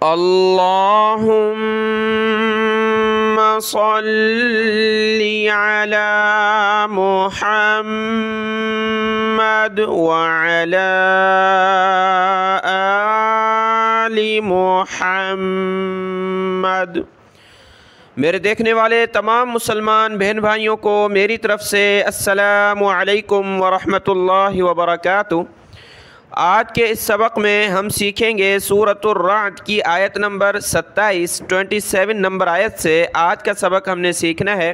اللہم صلی علی محمد وعلی آل محمد۔ میرے دیکھنے والے تمام مسلمان بہن بھائیوں کو میری طرف سے السلام علیکم ورحمۃ اللہ وبرکاتہ۔ آج کے اس سبق میں ہم سیکھیں گے سورۃ الرعد کی آیت نمبر 27 نمبر آیت سے آج کا سبق ہم نے سیکھنا ہے۔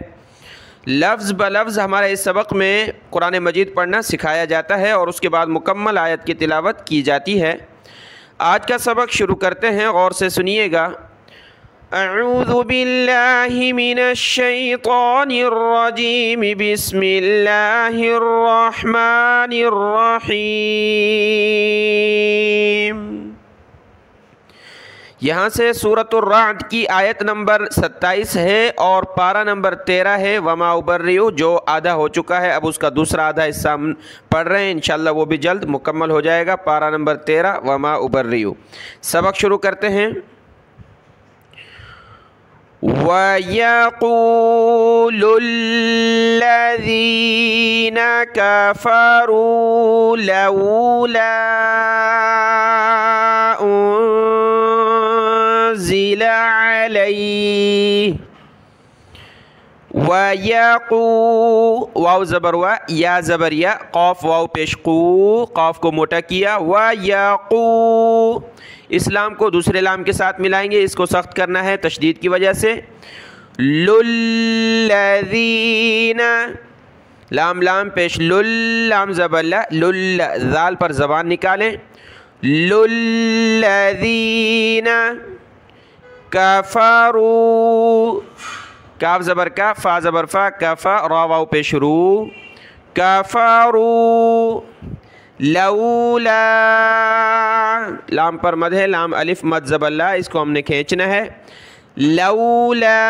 لفظ بلفظ ہمارے اس سبق میں قرآن مجید پڑھنا سکھایا جاتا ہے اور اس کے بعد مکمل آیت کی تلاوت کی جاتی ہے۔ آج کا سبق شروع کرتے ہیں، غور سے سنیے گا۔ اعوذ باللہ من الشیطان الرجیم، بسم اللہ الرحمن الرحیم۔ یہاں سے سورۃ الرعد کی آیت نمبر 27 ہے اور پارہ نمبر 13 ہے، وما ابرئ، جو آدھا ہو چکا ہے، اب اس کا دوسرا آدھا حصہ ہم پڑھ رہے ہیں، انشاءاللہ وہ بھی جلد مکمل ہو جائے گا۔ پارہ نمبر 13، وما ابرئ۔ سبق شروع کرتے ہیں۔ وَيَقُولُ الَّذِينَ كَفَرُوا لَوْلَا أُنزِلَ عَلَيْهِ واو زبر وا، یا زبر یا، قاف واو پیش قو، قاف کو موٹا کیا، وَيَقُو، اس لام کو دوسرے لام کے ساتھ ملائیں گے، اس کو سخت کرنا ہے تشدید کی وجہ سے۔ للذین، لام پیش لل، لام زبر لا، لل، ذال پر زبان نکالیں۔ للذین کفروا، کاف زبر کا، فا زبر فا، کفا، را واو پیش رو، کفروا، لولا، لام پر مد ہے، لام الف مد زبر لا، اس کو ہم نے کھینچنا ہے۔ لولا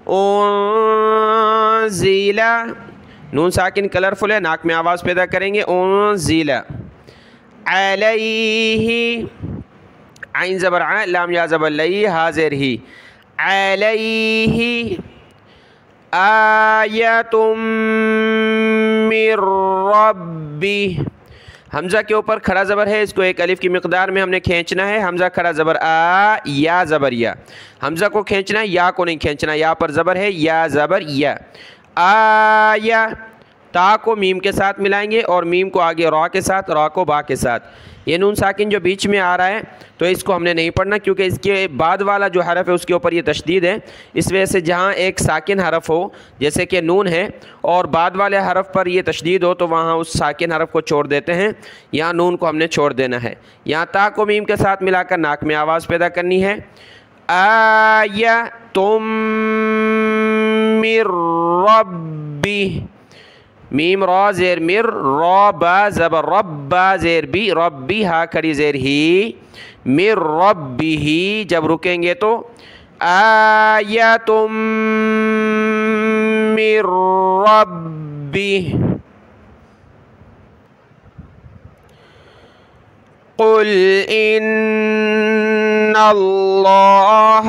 انزل، نون ساکن کلرفل ہے، ناک میں آواز پیدا کریں گے، انزل علیہ، عین زبر ع، لام یا زبر لئی، ہا زیر ہی، علیہ آیۃ من ربی، حمزہ کے اوپر کھڑا زبر ہے، اس کو ایک الف کی مقدار میں ہم نے کھینچنا ہے۔ حمزہ کھڑا زبر آ، یا زبر یا، حمزہ کو کھینچنا ہے، یا کو نہیں کھینچنا، یا پر زبر ہے، یا زبر یا، آیا، تا کو میم کے ساتھ ملائیں گے اور میم کو آگے را کے ساتھ، را کو با کے ساتھ۔ یہ نون ساکن جو بیچ میں آ رہا ہے تو اس کو ہم نے نہیں پڑھنا، کیونکہ اس کے بعد والا جو حرف ہے اس کے اوپر یہ تشدید ہے، اس وجہ سے جہاں ایک ساکن حرف ہو جیسے کہ نون ہے اور بعد والے حرف پر یہ تشدید ہو تو وہاں اس ساکن حرف کو چھوڑ دیتے ہیں، یہاں نون کو ہم نے چھوڑ دینا ہے۔ یہاں تا کو میم کے ساتھ ملا کر ناک میں آواز پیدا کرنی ہے۔ آیۃ من ربی، میم را زیر مر، را با زبر رب، زیر بی، ربی، ہا کھڑی زیر ہی، مر ربی ہی، جب رکیں گے تو آیۃ من ربی، قل ان اللہ،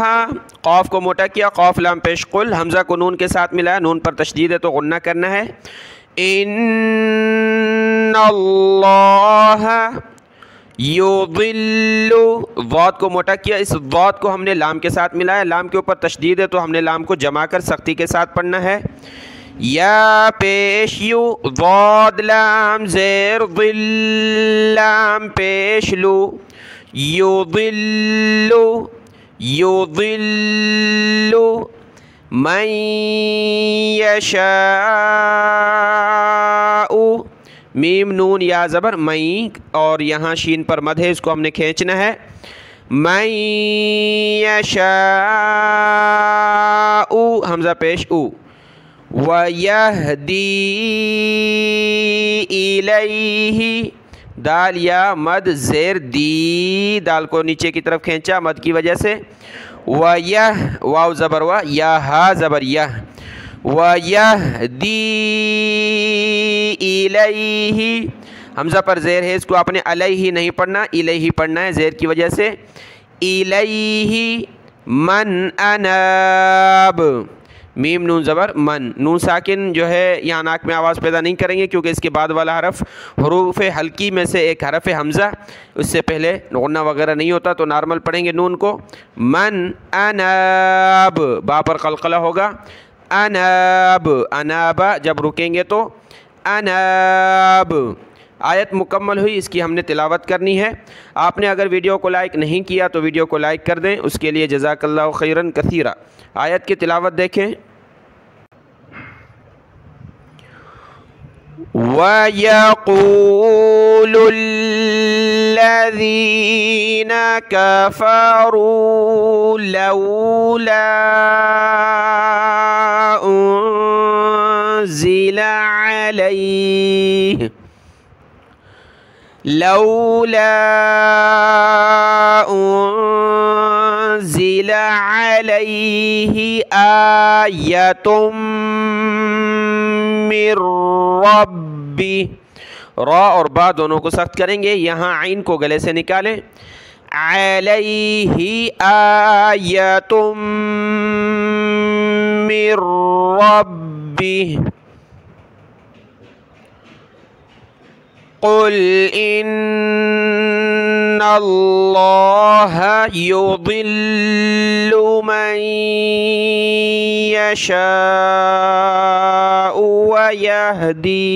قاف کو موٹا کیا، قاف لام پیش قل، حمزہ کو نون کے ساتھ ملایا، نون پر تشدید ہے تو غنہ کرنا ہے۔ ان اللہ یضل، ضاد کو موٹا کیا، اس ضاد کو ہم نے لام کے ساتھ ملایا، لام کے اوپر تشدید ہے تو ہم نے لام کو جمع کر سختی کے ساتھ پڑھنا ہے۔ یا پیش یو، ضاد لام زیر ظل، لام پیش لو، یضل، یضل من یشاء، میم نون یا زبر مئی، اور یہاں شین پر مد ہے، اس کو ہم نے کھینچنا ہے۔ من یشاء، حمزہ پیش او، وَيَهْدِي إِلَيْهِ، دال یا مد زیر دی، دال کو نیچے کی طرف کھینچا مد کی وجہ سے۔ واو زبر وا، یا ہا زبر یا، وَيَهْدِي إِلَيْهِ حمزہ پر زیر ہے، اس کو آپ نے علیہ نہیں پڑھنا، الیہ پڑھنا ہے زیر کی وجہ سے، الیہ من اناب، میم نون زبر من، نون ساکن جو ہے یہاں ناک میں آواز پیدا نہیں کریں گے کیونکہ اس کے بعد والا حرف حروف حلقی میں سے ایک حرف حمزہ، اس سے پہلے غنہ وغیرہ نہیں ہوتا تو نارمل پڑھیں گے نون کو، من اناب، با پر قلقلہ ہوگا، اناب، انابا جب رکیں گے تو اناب۔ آیت مکمل ہوئی، اس کی ہم نے تلاوت کرنی ہے۔ آپ نے اگر ویڈیو کو لائک نہیں کیا تو ویڈیو کو لائک کر دیں، اس کے لیے جزاک اللہ خیرن کثیرا۔ آیت کی تلاوت دیکھیں۔ وَيَقُولُ الَّذِينَ كَفَرُوا لَوْلَا أُنزِلَ عَلَيْهِ آيَةٌ من ربه، را اور با دونوں کو سخت کریں گے، یہاں عین کو گلے سے نکالیں، علیہ آیۃ من ربه قل ان اللہ یضل من یشاء ویہدی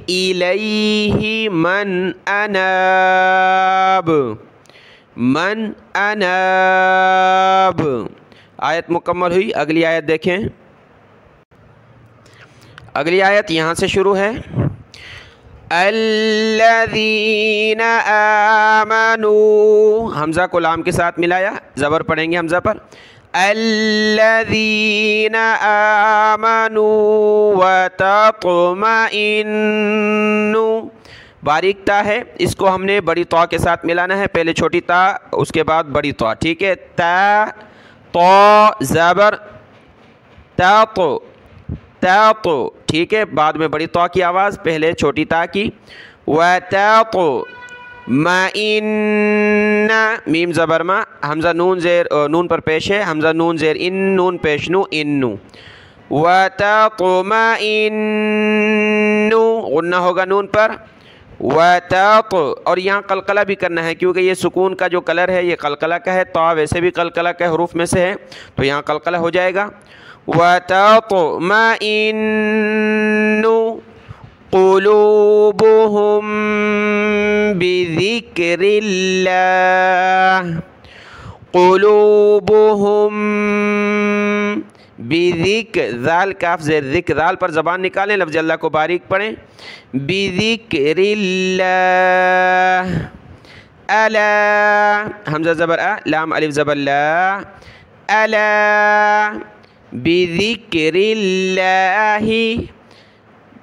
الیہ من اناب۔ آیت مکمل ہوئی، اگلی آیت دیکھیں۔ اگلی آیت یہاں سے شروع ہے، الذین آمنوا، حمزہ کو لام کے ساتھ ملایا، زبر پڑھیں گے حمزہ پر، الذین آمنوا وتطمئن، باریک تا ہے، اس کو ہم نے بڑی طا کے ساتھ ملانا ہے، پہلے چھوٹی تا اس کے بعد بڑی طا، ٹھیک ہے، تا زبر تا تو ٹھیک ہے، بعد میں بڑی طا کی آواز، پہلے چھوٹی تا کی، وَتَطْمَئِنَّ، میم زبر ما، حمزہ نون زیر نون پر پیش ہے، حمزہ نون زیر ان، نون پیش نو، انو، وَتَطْمَئِنُّ، غنہ ہوگا نون پر، اور یہاں قلقلہ بھی کرنا ہے کیونکہ یہ سکون کا جو کلر ہے یہ قلقلہ کا ہے، طا ویسے بھی قلقلہ کے حروف میں سے ہے تو یہاں قلقلہ ہو جائے گا، وَتَطْمَئِنُّ قُلُوبُهُم بِذِكْرِ اللَّهِ، قُلُوبُهُم بِذِكْرِ، ذال کاف زیر ذکر، ذال پر زبان نکالیں، لفظ اللہ کو باریک پڑھیں، بِذِكْرِ اللَّهِ، الا، حمزہ زبر ا، لام الف زبر لا، الا بِذِكْرِ اللَّهِ،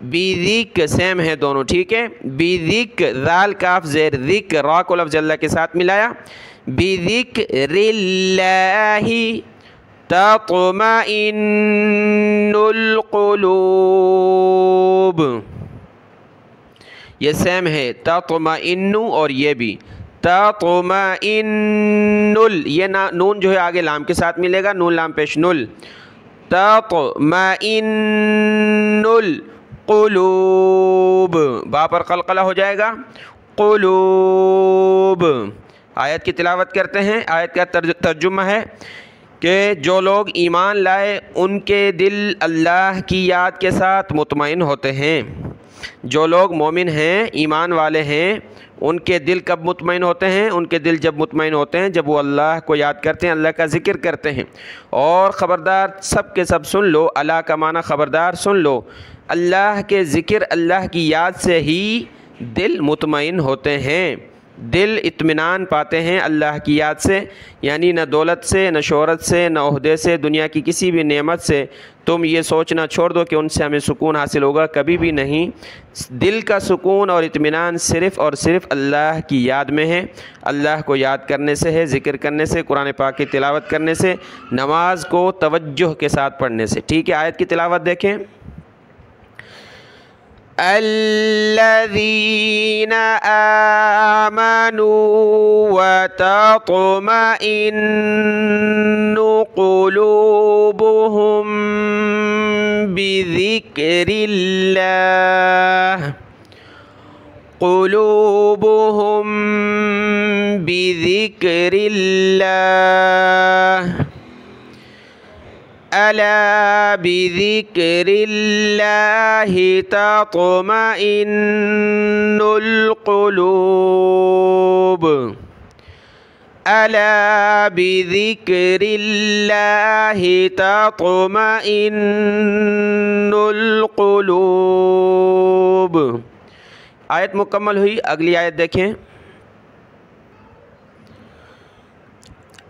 بِذِكْر سیم ہے دونوں، ٹھیک ہے، بِذِكْر، ذال کاف زیر ذکر، را کو لفظ اللہ کے ساتھ ملایا، بِذِكْرِ اللَّهِ تَطْمَئِنُّ الْقُلُوبُ، یہ سیم ہے، تَطْمَئِنُّ اور یہ بھی تَطْمَئِنُّ، یہ نون جو ہے آگے لام کے ساتھ ملے گا، نون لام پیش نل، تطمئن القلوب، با پر قلقلہ ہو جائے گا، قلوب۔ آیت کی تلاوت کرتے ہیں۔ آیت کا ترجمہ ہے کہ جو لوگ ایمان لائے ان کے دل اللہ کی یاد کے ساتھ مطمئن ہوتے ہیں۔ جو لوگ مومن ہیں، ایمان والے ہیں، ان کے دل کب مطمئن ہوتے ہیں؟ ان کے دل جب مطمئن ہوتے ہیں جب وہ اللہ کو یاد کرتے ہیں، اللہ کا ذکر کرتے ہیں۔ اور خبردار سب کے سب سن لو، اللہ کا معنی خبردار سن لو، اللہ کے ذکر، اللہ کی یاد سے ہی دل مطمئن ہوتے ہیں۔ دل اطمینان پاتے ہیں اللہ کی یاد سے، یعنی نہ دولت سے، نہ شہرت سے، نہ عہدے سے، دنیا کی کسی بھی نعمت سے تم یہ سوچنا چھوڑ دو کہ ان سے ہمیں سکون حاصل ہوگا، کبھی بھی نہیں۔ دل کا سکون اور اطمینان صرف اور صرف اللہ کی یاد میں ہے، اللہ کو یاد کرنے سے ہے، ذکر کرنے سے، قرآن پاک کی تلاوت کرنے سے، نماز کو توجہ کے ساتھ پڑھنے سے۔ ٹھیک ہے، آیت کی تلاوت دیکھیں۔ الذین آمنوا وتطمئن قلوبهم بذکر اللہ بذکر اللہ الا بذکر اللہ تطمئن القلوب الا بذکر اللہ تطمئن القلوب۔ آیت مکمل ہوئی، اگلی آیت دیکھیں۔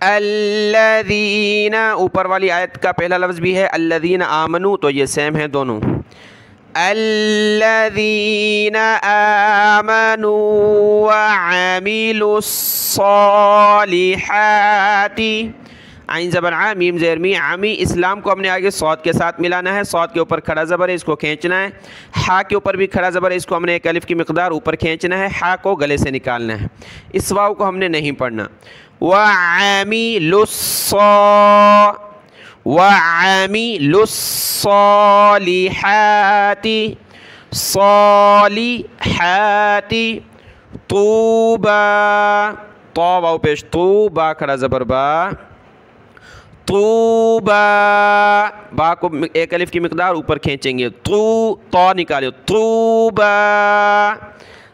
الذین، اوپر والی آیت کا پہلا لفظ بھی ہے الذین آمنوا، تو یہ سیم ہیں دونوں۔ الذین آمنوا وعملوا الصالحات، عین زبر ع، میم زیر می، عمی، اسلام کو ہم نے آگے صاد کے ساتھ ملانا ہے، صاد کے اوپر کھڑا زبر ہے، اس کو کھینچنا ہے، ہا کے اوپر بھی کھڑا زبر ہے، اس کو ہم نے ایک الف کی مقدار اوپر کھینچنا ہے، ہا کو گلے سے نکالنا ہے، اس واو کو ہم نے نہیں پڑھنا۔ وعملوا الصالحات، صالحات، طوبى، طا واو پیش، طوبى کھڑا زبر با، طوبى، با کو ایک الف کی مقدار اوپر کھینچیں گے، تو نکالو، طوبى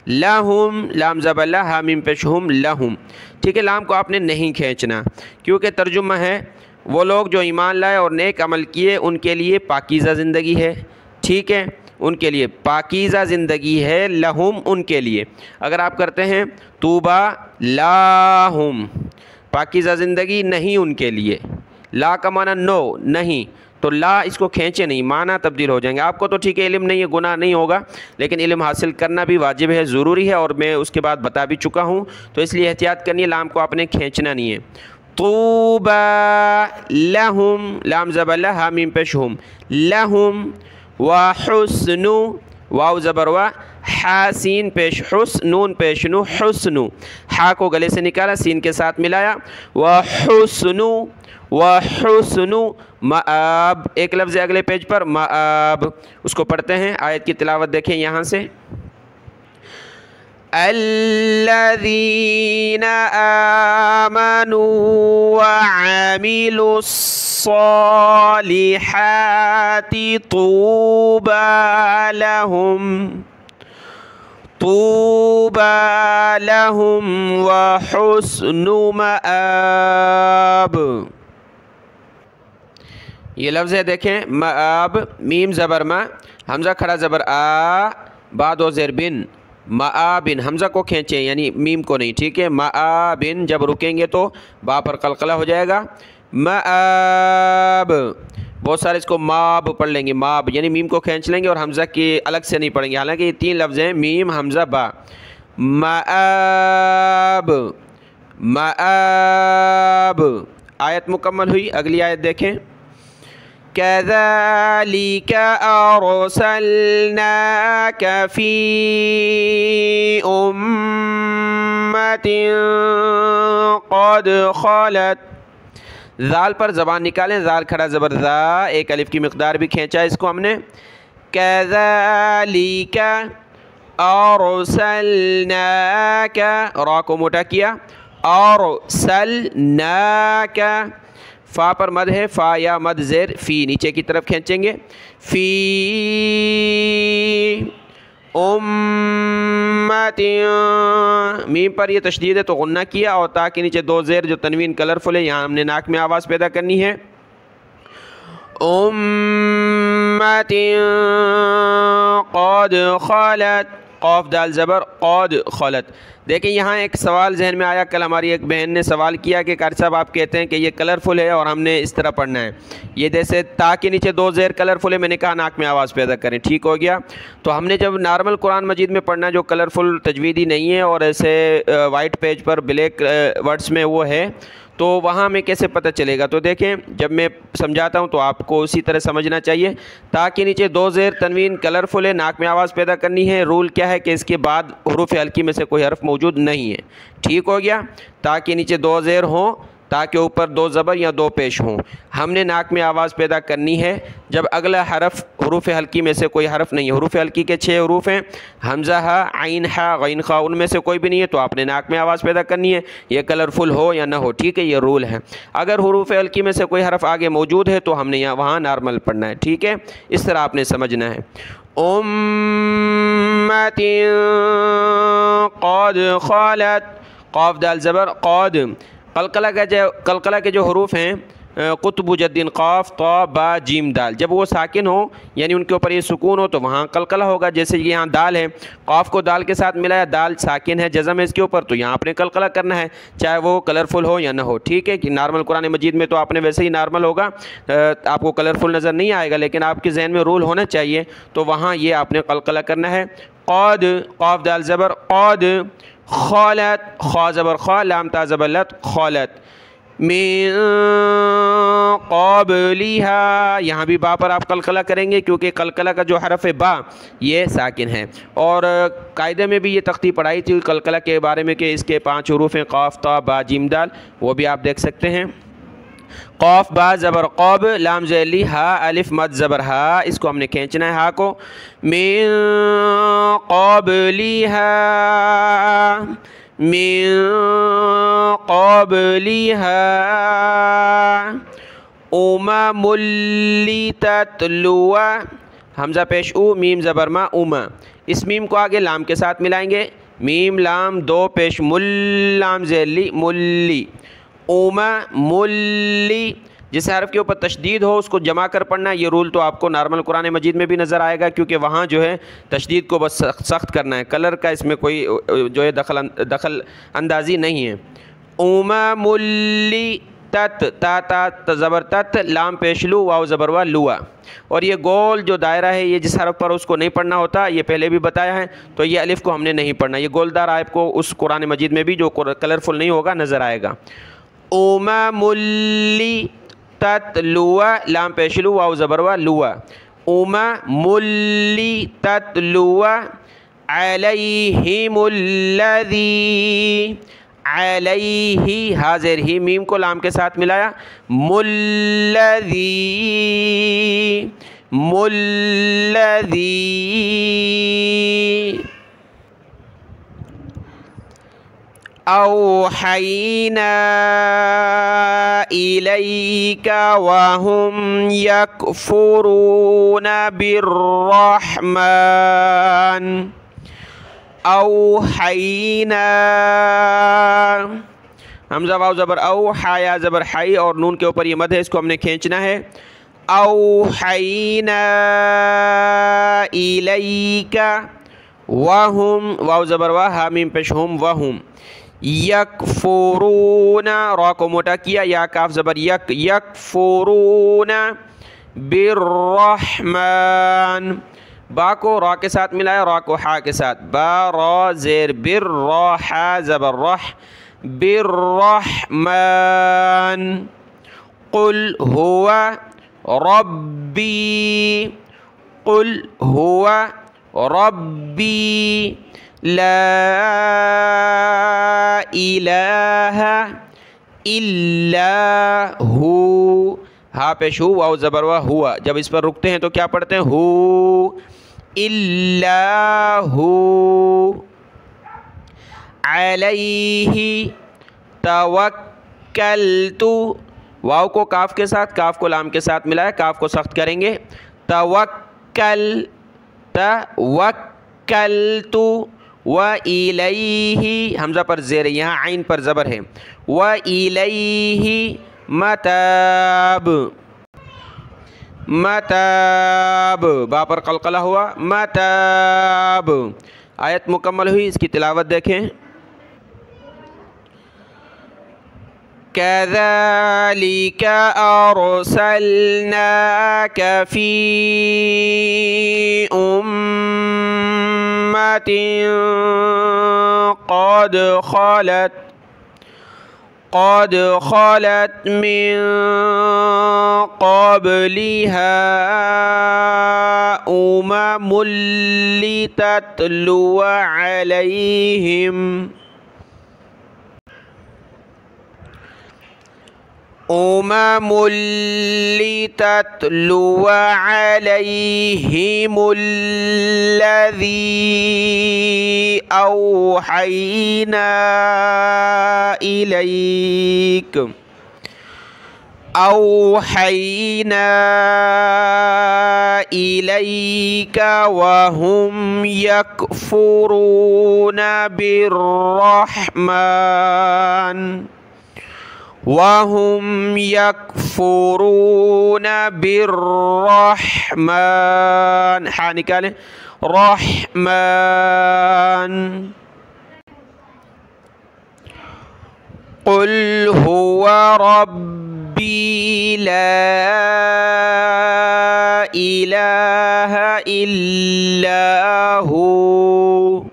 لہم، لام زبر لا، ہا میم پیش ہم، لہم۔ ٹھیک ہے، لام کو آپ نے نہیں کھینچنا، کیونکہ ترجمہ ہے وہ لوگ جو ایمان لائے اور نیک عمل کیے ان کے لیے پاکیزہ زندگی ہے۔ ٹھیک ہے، ان کے لیے پاکیزہ زندگی ہے، لہم ان کے لیے۔ اگر آپ کرتے ہیں طوبى لاہم، پاکیزہ زندگی نہیں ان کے لیے، لا کا معنی نو، نہیں، تو لا اس کو کھینچے نہیں، معنی تبدیل ہو جائیں گے۔ آپ کو تو ٹھیک ہے علم نہیں ہے، گناہ نہیں ہوگا، لیکن علم حاصل کرنا بھی واجب ہے، ضروری ہے، اور میں اس کے بعد بتا بھی چکا ہوں، تو اس لیے احتیاط کرنی ہے، لام کو آپ نے کھینچنا نہیں ہے۔ طوبى لہم، لام زبر لا، ہا میم پیش ہم، لہم، وحسن، واو زبر وا، ہا سین پیش حس، نون پیش نو، حسن، ہا کو گلے سے نکالا، سین کے ساتھ ملایا، وحسن، وحسن مآب، ایک لفظ اگلے پیج پر مآب، اس کو پڑھتے ہیں، آیت کی تلاوت دیکھیں یہاں سے۔ الذین آمنوا وعملوا الصالحات طوبى لهم وحسن مآب۔ یہ لفظ ہے دیکھیں، مآب، میم زبر ما، حمزہ کھڑا زبر آ، با دو زیر بن، مآبن، حمزہ کو کھینچیں یعنی میم کو نہیں، ٹھیک ہے، مآبن، جب رکیں گے تو با پر قلقلہ ہو جائے گا، مآب، بہت سارے اس کو ماب پڑھ لیں گے، ماب یعنی میم کو کھینچ لیں گے اور حمزہ کی الگ سے نہیں پڑھیں گے، حالانکہ یہ تین لفظ ہیں، میم، حمزہ، با۔ مآب، مآب، آیت مکمل ہوئی، اگلی آیت دیکھیں۔ كذلك أرسلناك في أمة قد خلت، ذال پر زبان نکالیں، ذال کھڑا زبر ذا، ایک الف کی مقدار بھی کھینچا اس کو ہم نے، كذلك أرسلناك، را کو موٹا کیا، أرسلناك، فا پر مد ہے، فا یا مد زیر فی، نیچے کی طرف کھینچیں گے، فی امت، میم پر یہ تشدید ہے تو غنہ کیا، اور تا کے نیچے دو زیر جو تنوین کلرفل ہے، یہاں ہم نے ناک میں آواز پیدا کرنی ہے، امت قد خلت، قاف دال زبر قود خلت۔ دیکھیں یہاں ایک سوال ذہن میں آیا، کل ہماری ایک بہن نے سوال کیا کہ قاری صاحب آپ کہتے ہیں کہ یہ کلرفل ہے اور ہم نے اس طرح پڑھنا ہے، یہ جیسے تا کے نیچے دو زیر کلرفل ہے، میں نے کہا ناک میں آواز پیدا کریں، ٹھیک ہو گیا۔ تو ہم نے جب نارمل قرآن مجید میں پڑھنا ہے جو کلرفل تجویدی نہیں ہے اور ایسے وائٹ پیج پر بلیک ورڈز میں وہ ہے، تو وہاں ہمیں کیسے پتہ چلے گا؟ تو دیکھیں جب میں سمجھاتا ہوں تو آپ کو اسی طرح سمجھنا چاہیے۔ تا کے نیچے دو زیر تنوین کلرفل ہے، ناک میں آواز پیدا کرنی ہے، رول کیا ہے کہ اس کے بعد حروف ہلکی میں سے کوئی حرف موجود نہیں ہے، ٹھیک ہو گیا۔ تا کے نیچے دو زیر ہوں، تا کے اوپر دو زبر یا دو پیش ہوں، ہم نے ناک میں آواز پیدا کرنی ہے جب اگلا حرف حروف ہلکی میں سے کوئی حرف نہیں ہے۔ حروف ہلکی کے 6 حروف ہیں، حمزہ ہا، عین ہا، غین خا، ان میں سے کوئی بھی نہیں ہے تو آپ نے ناک میں آواز پیدا کرنی ہے، یہ کلرفل ہو یا نہ ہو، ٹھیک ہے، یہ رول ہے۔ اگر حروف ہلکی میں سے کوئی حرف آگے موجود ہے تو ہم نے وہاں نارمل پڑھنا ہے، ٹھیک ہے، اس طرح آپ نے سمجھنا ہے۔ امت قد خالت، قاف دال زبر قد، قلقلہ کے جو حروف ہیں قطب جدین قاف طا با جیم دال، جب وہ ساکن ہو یعنی ان کے اوپر یہ سکون ہو تو وہاں قلقلہ ہوگا، جیسے یہاں دال ہے، قاف کو دال کے ساتھ ملایا، دال ساکن ہے، جزم ہے اس کے اوپر، تو یہاں آپ نے قلقلہ کرنا ہے چاہے وہ کلرفل ہو یا نہ ہو، ٹھیک ہے۔ کہ نارمل قرآن مجید میں تو آپ نے ویسے ہی نارمل ہوگا، آپ کو کلرفل نظر نہیں آئے گا، لیکن آپ کے ذہن میں رول ہونا چاہیے، تو وہاں یہ آپ نے قلقلہ کرنا ہے۔ قد، قاف دال زبر قد، خالت، خا زبر خا، لام تا زبر لت، خالت، من قبلها، یہاں بھی با پر آپ قلقلہ کریں گے کیونکہ قلقلہ کا جو حرف ہے با یہ ساکن ہے، اور قاعدے میں بھی یہ تختی پڑھائی تھی قلقلہ کے بارے میں کہ اس کے 5 حروف ہیں، قاف تا با جیم دال، وہ بھی آپ دیکھ سکتے ہیں۔ قاف با زبر قاب، لام ذیلی، ہا الف مد زبر ہا، اس کو ہم نے کھینچنا ہے ہا کو، من قبلها، من قبلها امم لتتلو، حمزہ پیش او، میم زبر ما، اما، اس میم کو آگے لام کے ساتھ ملائیں گے، میم لام دو پیش مل، لام ذیلی ملی، اوما ملی، جس حرف کے اوپر تشدید ہو اس کو جمع کر پڑھنا ہے، یہ رول تو آپ کو نارمل قرآن مجید میں بھی نظر آئے گا کیونکہ وہاں جو ہے تشدید کو بس سخت کرنا ہے، کلر کا اس میں کوئی جو ہے دخل اندازی نہیں ہے۔ اوما ملی تت، تا تا زبر تت، لام پیش لو، واو زبر وا، لوا، اور یہ گول جو دائرہ ہے یہ جس حرف پر اس کو نہیں پڑھنا ہوتا، یہ پہلے بھی بتایا ہے، تو یہ الف کو ہم نے نہیں پڑھنا، یہ گولدار آپ کو اس قرآن مجید میں بھی جو کلرفل نہیں ہوگا نظر آئے گا۔ امم لی تتلو، لام پیش لو، واو زبر وا، لوا، امم لی تتلو علیہم الذی، علیہ، حاضر ہی، میم کو لام کے ساتھ ملایا، ملذی، ملذی، اوحینا الیک وهم یکفرون بالرحمن، اوحینا، حمزہ واو زبر او، حایا زبر حی، اور نون کے اوپر یہ مد ہے، اس کو ہم نے کھینچنا ہے، اوحینا الیک وهم، واو زبر وا، ہا میم پیش ہم، وهم، یکفرون، را کو موٹا کیا، یا کاف زبر یک، یکفرون بالرحمن، با کو را کے ساتھ ملایا، را کو ہا کے ساتھ، با را زیر بر، را ہا زبر رح، بالرحمن، قل هو ربی، قل هو ربی لا الہ الا ہو، ہا پیش ہو، واو زبر وا، ہوا، جب اس پر رکتے ہیں تو کیا پڑھتے ہیں؟ ہو، الا ہو، علیہ توکلت، واو کو کاف کے ساتھ، کاف کو لام کے ساتھ ملایا، کاف کو سخت کریں گے، توکل، توکلت، وَإِلَيْهِ، حمزہ پر زیر، یہاں عین پر زبر ہے، وَإِلَيْهِ مَتَاب، مَتَاب، با پر قلقلہ ہوا، مَتَاب، آیت مکمل ہوئی، اس کی تلاوت دیکھیں. كذلك أرسلناك في أمة قد خلت من قبلها أمم لتتلو عليهم الذي أوحينا إليك وهم يكفرون بالرحمن. ہاں نکالیں، رحمن. قل هو ربي لا إله إلا هو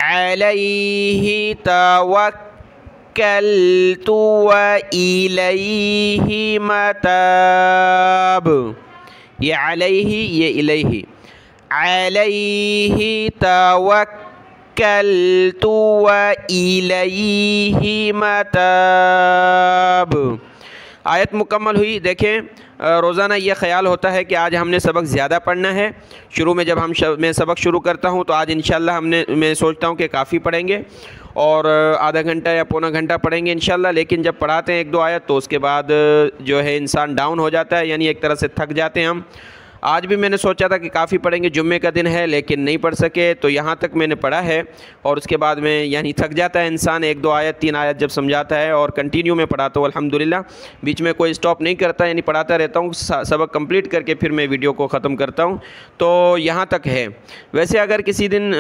عليه توكلت وإليه متاب. یہ علیہ، یہ الیہ. علیہ توکلت وإلیہ متاب. آیت مکمل ہوئی. دیکھیں روزانہ یہ خیال ہوتا ہے کہ آج ہم نے سبق زیادہ پڑھنا ہے. شروع میں جب میں سبق شروع کرتا ہوں تو آج انشاءاللہ میں سوچتا ہوں کہ کافی پڑھیں گے اور آدھا گھنٹہ یا پونا گھنٹہ پڑھیں گے انشاءاللہ. لیکن جب پڑھاتے ہیں ایک دو آیت تو اس کے بعد جو ہے انسان ڈاؤن ہو جاتا ہے، یعنی ایک طرح سے تھک جاتے ہیں ہم. آج بھی میں نے سوچا تھا کہ کافی پڑھیں گے، جمعے کا دن ہے، لیکن نہیں پڑھ سکے. تو یہاں تک میں نے پڑھا ہے اور اس کے بعد میں یعنی تھک جاتا ہے انسان. ایک دو آیت تین آیت جب سمجھاتا ہے اور کنٹینیو میں پڑھاتا ہوں الحمدللہ، بیچ میں کوئی سٹاپ نہیں کرتا، یعنی پڑھاتا رہتا ہوں. سبق کمپلیٹ کر کے پھر میں ویڈیو کو ختم کرتا ہوں. تو یہاں تک ہے. ویسے اگر کسی دن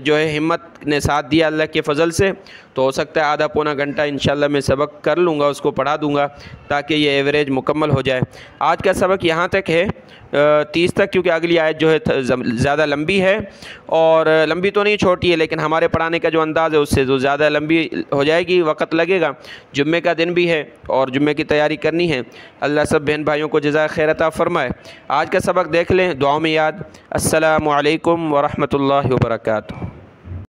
جو ہے ہمت نے ساتھ دیا اللہ کے فضل سے تو ہو سکتا ہے آدھا پونا گھنٹہ انشاءاللہ میں سبق کر لوں گا، اس کو پڑھا دوں گا تاکہ یہ ایوریج مکمل ہو جائے. آج کا سبق یہاں تک ہے 30 تک، کیونکہ اگلی آیت جو ہے زیادہ لمبی ہے. اور لمبی تو نہیں، چھوٹی ہے، لیکن ہمارے پڑھانے کا جو انداز ہے اس سے جو زیادہ لمبی ہو جائے گی، وقت لگے گا. جمعے کا دن بھی ہے اور جمعے کی تیاری کرنی ہے. اللہ سب بہن بھائیوں کو جزائے خیر عطا فرمائے. آج کا سبق دیکھ لیں، دعاؤں میں یاد. السلام علیکم ورحمۃ اللہ وبرکاتہ.